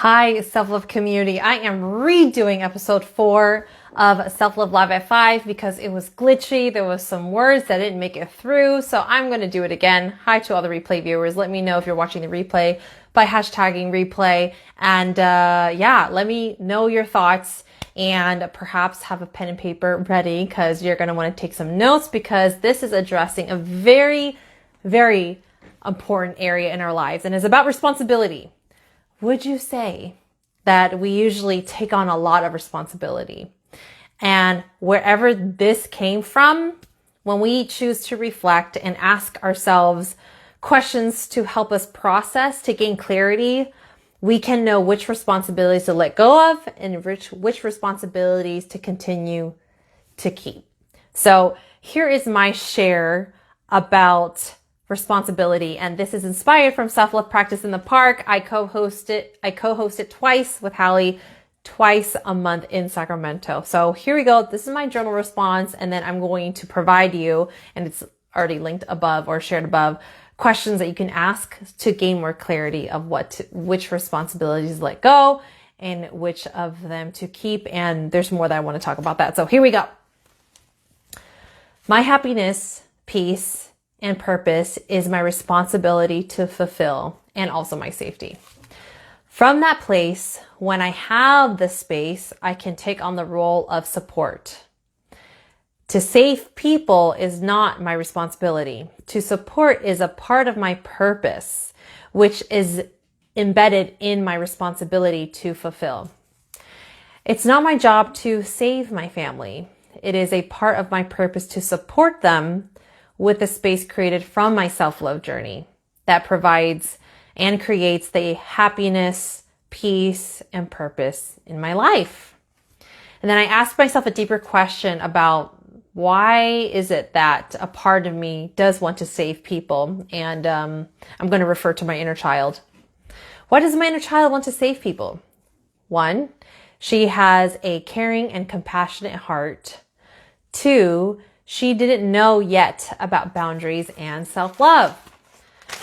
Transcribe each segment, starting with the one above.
Hi, Self-Love community. I am redoing episode 4 of Self-Love Live at 5 because it was glitchy. There was some words that didn't make it through. So I'm going to do it again. Hi to all the replay viewers. Let me know if you're watching the replay by hashtagging replay. And let me know your thoughts and perhaps have a pen and paper ready because you're going to want to take some notes because this is addressing a very, very important area in our lives and is about responsibility. Would you say that we usually take on a lot of responsibility? And wherever this came from, when we choose to reflect and ask ourselves questions to help us process, to gain clarity, we can know which responsibilities to let go of and which responsibilities to continue to keep. So here is my share about responsibility. And this is inspired from Self-Love Practice in the Park. I co-host it twice with Hallie, twice a month in Sacramento. So here we go. This is my journal response. And then I'm going to provide you, and it's already linked above or shared above, questions that you can ask to gain more clarity of which responsibilities to let go and which of them to keep. And there's more that I want to talk about that. So here we go. My happiness, peace, and purpose is my responsibility to fulfill, and also my safety. From that place, when I have the space, I can take on the role of support. To save people is not my responsibility. To support is a part of my purpose, which is embedded in my responsibility to fulfill. It's not my job to save my family. It is a part of my purpose to support them with the space created from my self-love journey that provides and creates the happiness, peace, and purpose in my life. And then I asked myself a deeper question about why is it that a part of me does want to save people? And I'm going to refer to my inner child. Why does my inner child want to save people? 1, she has a caring and compassionate heart. 2, she didn't know yet about boundaries and self-love.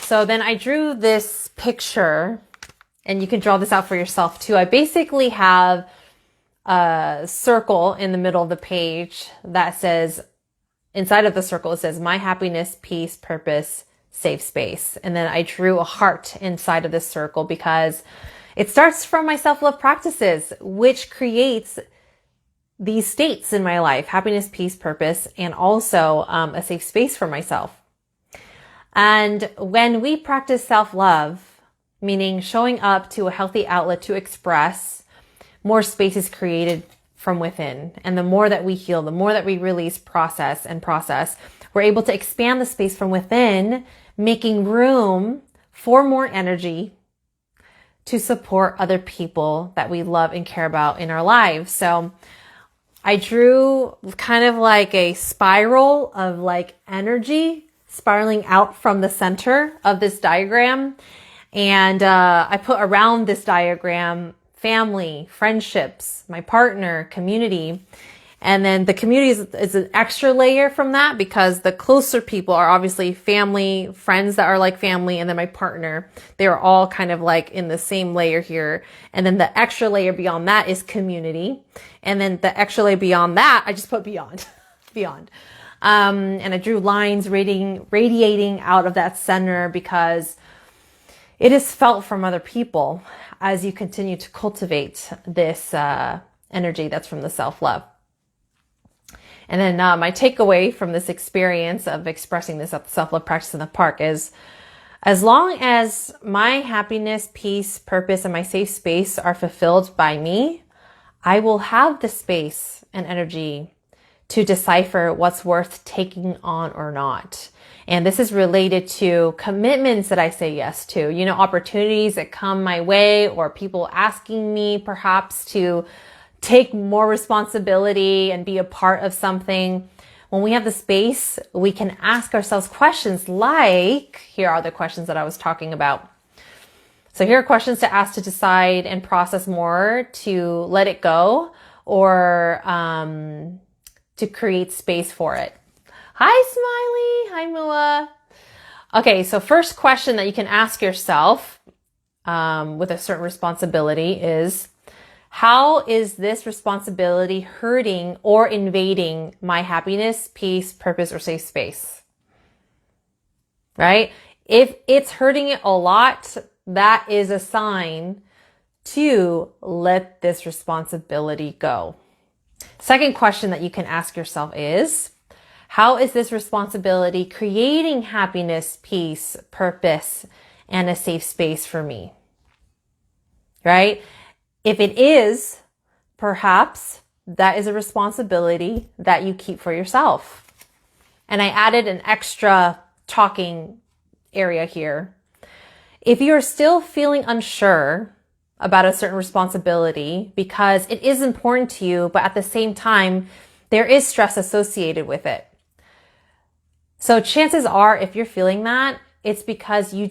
So then I drew this picture, and you can draw this out for yourself too. I basically have a circle in the middle of the page that says, inside of the circle, it says, my happiness, peace, purpose, safe space. And then I drew a heart inside of this circle because it starts from my self-love practices, which creates these states in my life: happiness, peace, purpose, and also a safe space for myself. And when we practice self-love, meaning showing up to a healthy outlet to express, more space is created from within. And the more that we heal, the more that we release, process, we're able to expand the space from within, making room for more energy to support other people that we love and care about in our lives. So I drew kind of like a spiral of like energy spiraling out from the center of this diagram. And I put around this diagram family, friendships, my partner, community. And then the community is an extra layer from that because the closer people are obviously family, friends that are like family, and then my partner. They're all kind of like in the same layer here. And then the extra layer beyond that is community. And then the extra layer beyond that, I just put beyond. And I drew lines radiating out of that center because it is felt from other people as you continue to cultivate this energy that's from the self-love. And then my takeaway from this experience of expressing this self-love practice in the park is, as long as my happiness, peace, purpose, and my safe space are fulfilled by me, I will have the space and energy to decipher what's worth taking on or not. And this is related to commitments that I say yes to, opportunities that come my way or people asking me perhaps to take more responsibility and be a part of something. When we have the space, we can ask ourselves questions like, here are the questions that I was talking about. So here are questions to ask to decide and process more, to let it go, or to create space for it. Hi, Smiley. Hi, Mua. Okay, so first question that you can ask yourself with a certain responsibility is, how is this responsibility hurting or invading my happiness, peace, purpose, or safe space? Right? If it's hurting it a lot, that is a sign to let this responsibility go. Second question that you can ask yourself is, how is this responsibility creating happiness, peace, purpose, and a safe space for me? Right? If it is, perhaps that is a responsibility that you keep for yourself. And I added an extra talking area here. If you are still feeling unsure about a certain responsibility because it is important to you, but at the same time, there is stress associated with it. So chances are, if you're feeling that, it's because you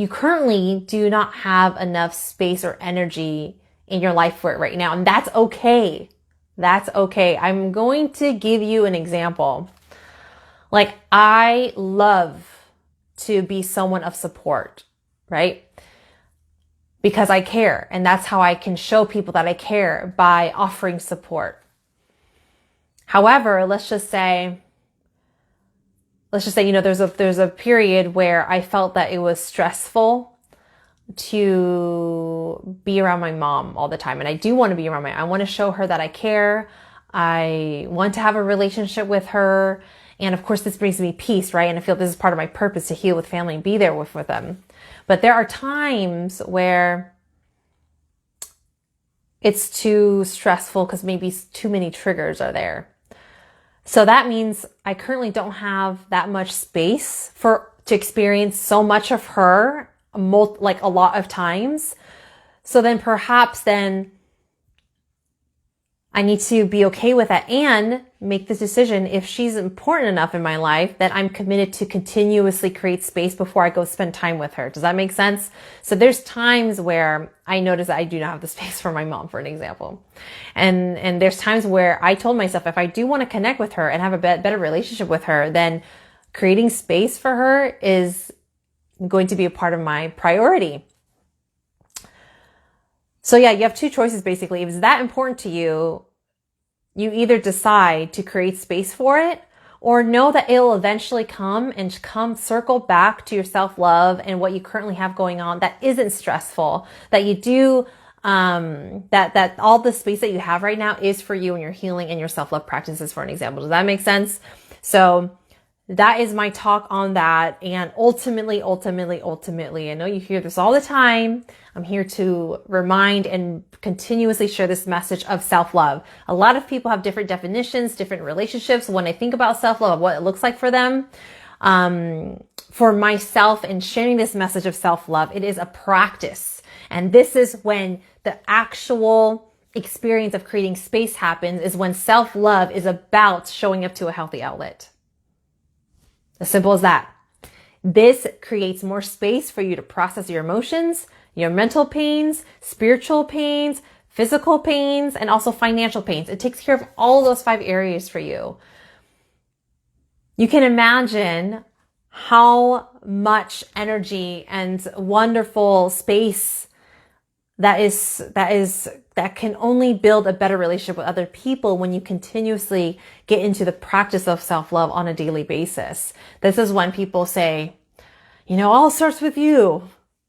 currently do not have enough space or energy in your life for it right now. And that's okay. That's okay. I'm going to give you an example. Like, I love to be someone of support, right? Because I care. And that's how I can show people that I care, by offering support. However, let's just say, there's a period where I felt that it was stressful to be around my mom all the time. And I do want to be around I want to show her that I care. I want to have a relationship with her. And of course, this brings me peace, right? And I feel this is part of my purpose, to heal with family and be there with them. But there are times where it's too stressful because maybe too many triggers are there. So that means I currently don't have that much space to experience so much of her, like a lot of times. So then perhaps I need to be okay with that and make this decision. If she's important enough in my life, that I'm committed to continuously create space before I go spend time with her. Does that make sense? So there's times where I notice that I do not have the space for my mom, for an example. And there's times where I told myself, if I do want to connect with her and have a better relationship with her, then creating space for her is going to be a part of my priority. So yeah, you have two choices basically. If it's that important to you, you either decide to create space for it, or know that it'll eventually come circle back to your self-love and what you currently have going on that isn't stressful, that you do, that all the space that you have right now is for you and your healing and your self-love practices, for an example. Does that make sense? So that is my talk on that. And ultimately, I know you hear this all the time. I'm here to remind and continuously share this message of self-love. A lot of people have different definitions, different relationships. When I think about self-love, what it looks like for them, for myself and sharing this message of self-love, it is a practice. And this is when the actual experience of creating space happens, is when self-love is about showing up to a healthy outlet. As simple as that. This creates more space for you to process your emotions, your mental pains, spiritual pains, physical pains, and also financial pains. It takes care of all those 5 areas for you. You can imagine how much energy and wonderful space that can only build a better relationship with other people when you continuously get into the practice of self-love on a daily basis. This is when people say, all starts with you.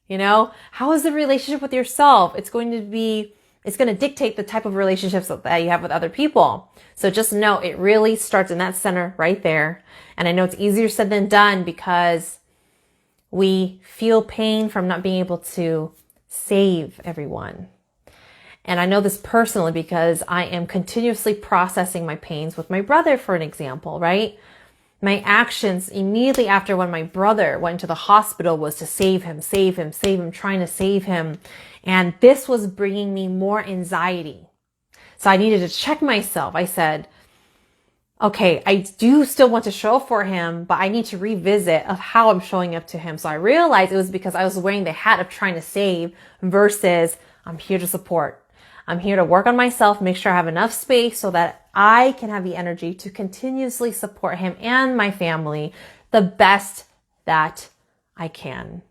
How is the relationship with yourself? It's going to dictate the type of relationships that you have with other people. So just know it really starts in that center right there. And I know it's easier said than done because we feel pain from not being able to save everyone. And I know this personally because I am continuously processing my pains with my brother, for an example, right? My actions immediately after when my brother went to the hospital was to save him, trying to save him. And this was bringing me more anxiety. So I needed to check myself. I said, okay, I do still want to show up for him, but I need to revisit of how I'm showing up to him. So I realized it was because I was wearing the hat of trying to save versus I'm here to support. I'm here to work on myself, make sure I have enough space so that I can have the energy to continuously support him and my family the best that I can.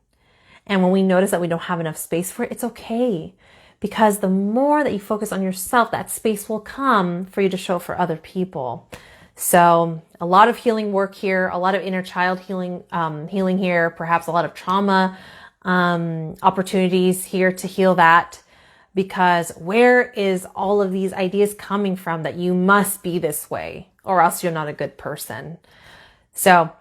And when we notice that we don't have enough space for it, it's okay. Because the more that you focus on yourself, that space will come for you to show for other people. So a lot of healing work here, a lot of inner child healing, healing here, perhaps a lot of trauma, opportunities here to heal that. Because where is all of these ideas coming from that you must be this way or else you're not a good person? So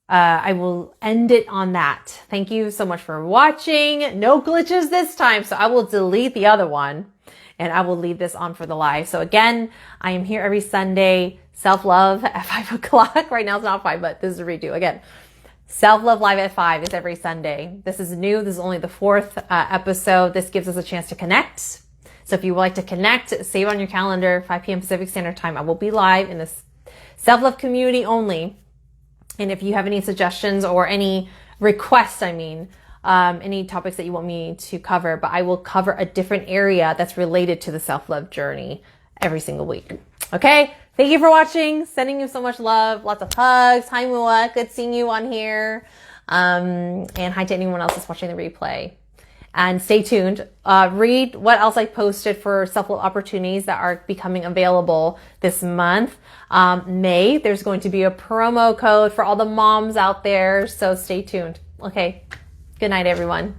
I will end it on that. Thank you so much for watching. No glitches this time. So I will delete the other one and I will leave this on for the live. So again, I am here every Sunday. Self-love at 5 o'clock. Right now it's not 5, but this is a redo. Again, Self-Love Live at 5 is every Sunday. This is new. This is only the 4th episode. This gives us a chance to connect. So if you would like to connect, save on your calendar, 5 p.m. Pacific Standard Time. I will be live in this self-love community only. And if you have any suggestions or any requests, any topics that you want me to cover, but I will cover a different area that's related to the self-love journey every single week. Okay? Thank you for watching. Sending you so much love. Lots of hugs. Hi, Mua. Good seeing you on here. And hi to anyone else that's watching the replay. And stay tuned. Read what else I posted for self-love opportunities that are becoming available this month. May, there's going to be a promo code for all the moms out there. So stay tuned. Okay. Good night, everyone.